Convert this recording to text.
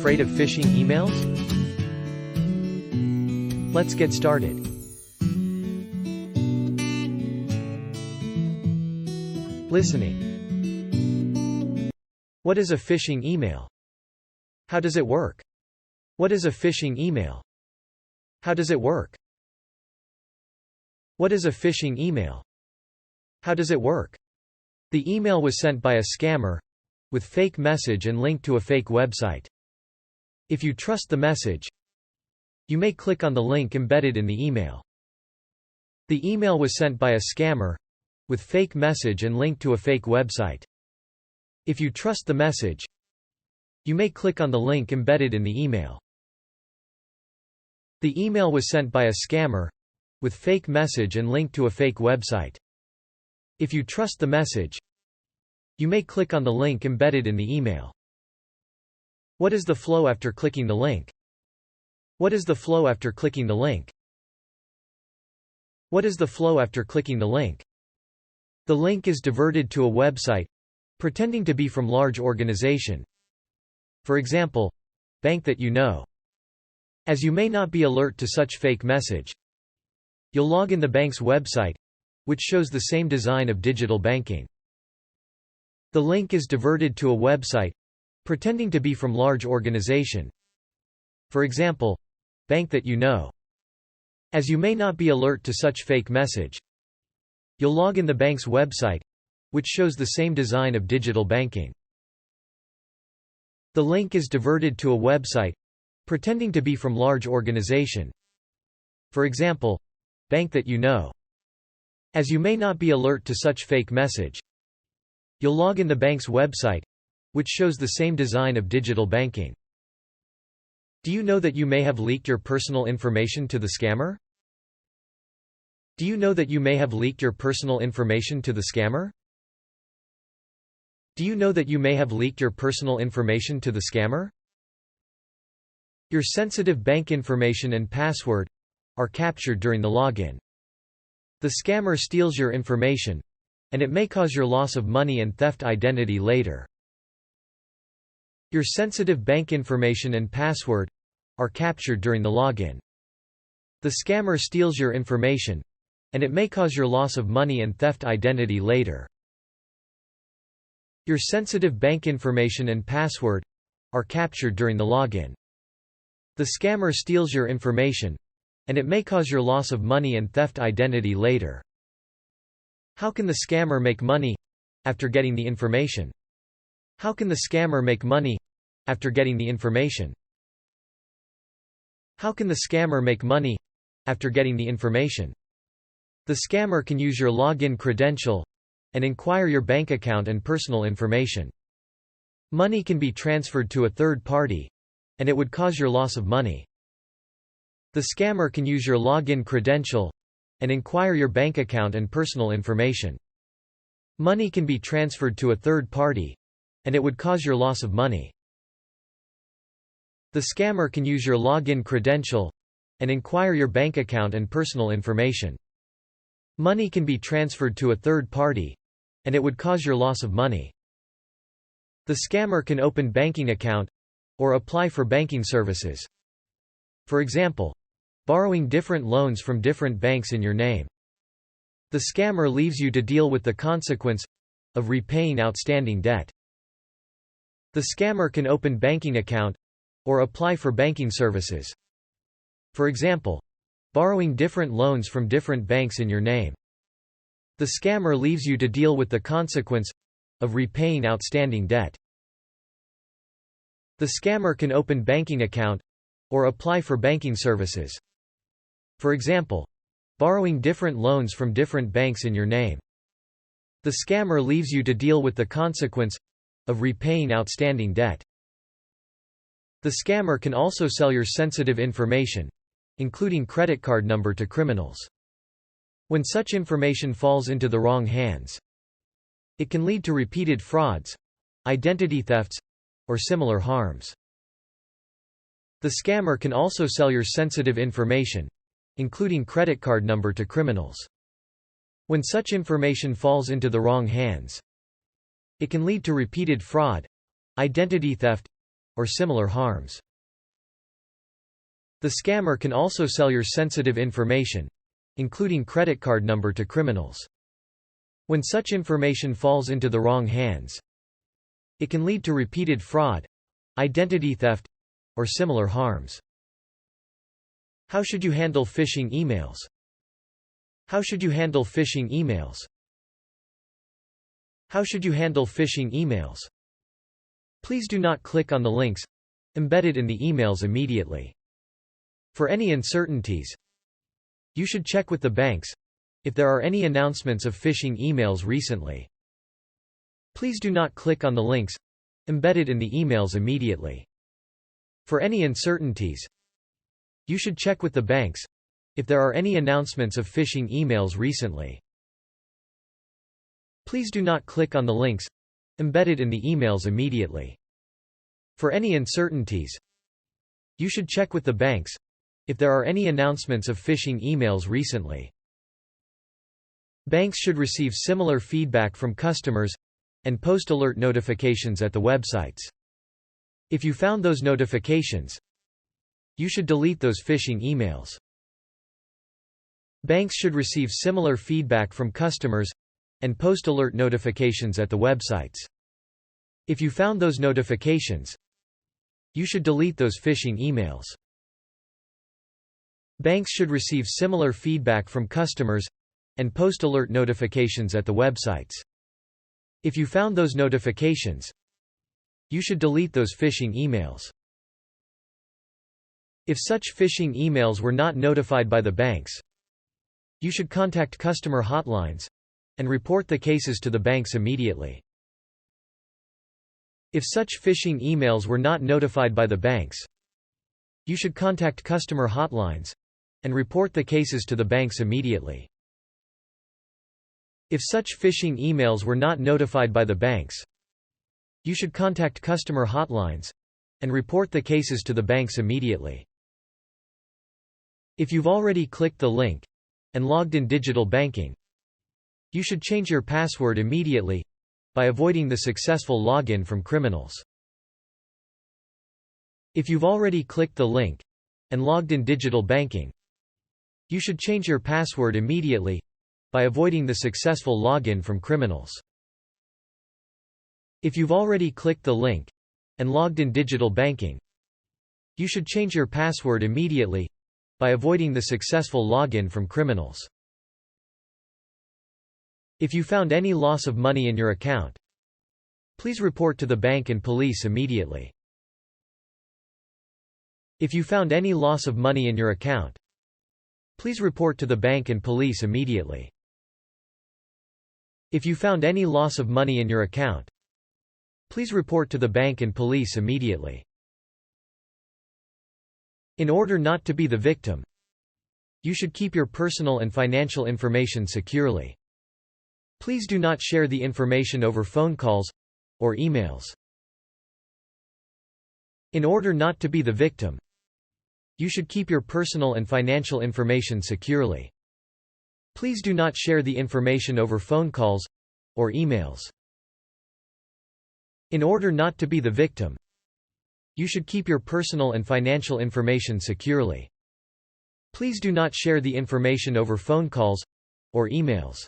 afraid of phishing emails? Let's get started. Listening. What is a phishing email? How does it work? What is a phishing email? How does it work? What is a phishing email? How does it work? The email was sent by a scammer with fake message and link to a fake website. If you trust the message, you may click on the link embedded in the email. The email was sent by a scammer with fake message and link to a fake website. If you trust the message, you may click on the link embedded in the email. The email was sent by a scammer with fake message and link to a fake website. If you trust the message, you may click on the link embedded in the email. What is the flow after clicking the link? What is the flow after clicking the link? What is the flow after clicking the link? The link is diverted to a website, pretending to be from large organization. For example, bank that you know. As you may not be alert to such fake message, you'll log in the bank's website, which shows the same design of digital banking. The link is diverted to a website, pretending to be from large organization. For example, bank that you know. As you may not be alert to such fake message, you'll log in the bank's website, which shows the same design of digital banking. The link is diverted to a website, pretending to be from large organization. For example, bank that you know. As you may not be alert to such fake message, you'll log in the bank's website, which shows the same design of digital banking. Do you know that you may have leaked your personal information to the scammer? Do you know that you may have leaked your personal information to the scammer? Do you know that you may have leaked your personal information to the scammer? Your sensitive bank information and password are captured during the login. The scammer steals your information, and it may cause your loss of money and theft identity later. Your sensitive bank information and password are captured during the login. The scammer steals your information, and it may cause your loss of money and theft identity later. Your sensitive bank information and password are captured during the login. The scammer steals your information, and it may cause your loss of money and theft identity later. How can the scammer make money after getting the information? How can the scammer make money after getting the information? How can the scammer make money after getting the information? The scammer can use your login credential and inquire your bank account and personal information. Money can be transferred to a third party, and it would cause your loss of money. The scammer can use your login credential and inquire your bank account and personal information. Money can be transferred to a third party, and it would cause your loss of money. The scammer can use your login credential and inquire your bank account and personal information. Money can be transferred to a third party, and it would cause your loss of money. The scammer can open banking account or apply for banking services. For example, borrowing different loans from different banks in your name. The scammer leaves you to deal with the consequence of repaying outstanding debt. The scammer can open banking account or apply for banking services. For example, borrowing different loans from different banks in your name. The scammer leaves you to deal with the consequence of repaying outstanding debt. The scammer can open banking account or apply for banking services. For example, borrowing different loans from different banks in your name. The scammer leaves you to deal with the consequence of repaying outstanding debt. The scammer can also sell your sensitive information, including credit card number, to criminals. When such information falls into the wrong hands, it can lead to repeated frauds, identity thefts, or similar harms. The scammer can also sell your sensitive information, including credit card number, to criminals. When such information falls into the wrong hands, it can lead to repeated fraud, identity theft, or similar harms. The scammer can also sell your sensitive information, including credit card number, to criminals. When such information falls into the wrong hands, it can lead to repeated fraud, identity theft, or similar harms. How should you handle phishing emails? How should you handle phishing emails? How should you handle phishing emails? Please do not click on the links embedded in the emails immediately. For any uncertainties, you should check with the banks if there are any announcements of phishing emails recently. Please do not click on the links embedded in the emails immediately. For any uncertainties, you should check with the banks if there are any announcements of phishing emails recently. Please do not click on the links embedded in the emails immediately. For any uncertainties, you should check with the banks if there are any announcements of phishing emails recently. Banks should receive similar feedback from customers and post alert notifications at the websites. If you found those notifications, you should delete those phishing emails. Banks should receive similar feedback from customers and post alert notifications at the websites. If you found those notifications, you should delete those phishing emails. Banks should receive similar feedback from customers and post alert notifications at the websites. If you found those notifications, you should delete those phishing emails. If such phishing emails were not notified by the banks, you should contact customer hotlines and report the cases to the banks immediately. If such phishing emails were not notified by the banks, you should contact customer hotlines and report the cases to the banks immediately. If such phishing emails were not notified by the banks, you should contact customer hotlines and report the cases to the banks immediately. If you've already clicked the link and logged in digital banking, you should change your password immediately by avoiding the successful login from criminals. If you've already clicked the link and logged in digital banking, you should change your password immediately by avoiding the successful login from criminals. If you've already clicked the link and logged in digital banking, you should change your password immediately by avoiding the successful login from criminals. If you found any loss of money in your account, please report to the bank and police immediately. If you found any loss of money in your account, please report to the bank and police immediately. If you found any loss of money in your account, please report to the bank and police immediately. In order not to be the victim, you should keep your personal and financial information securely. Please do not share the information over phone calls or emails. In order not to be the victim, you should keep your personal and financial information securely. Please do not share the information over phone calls or emails. In order not to be the victim, you should keep your personal and financial information securely. Please do not share the information over phone calls or emails.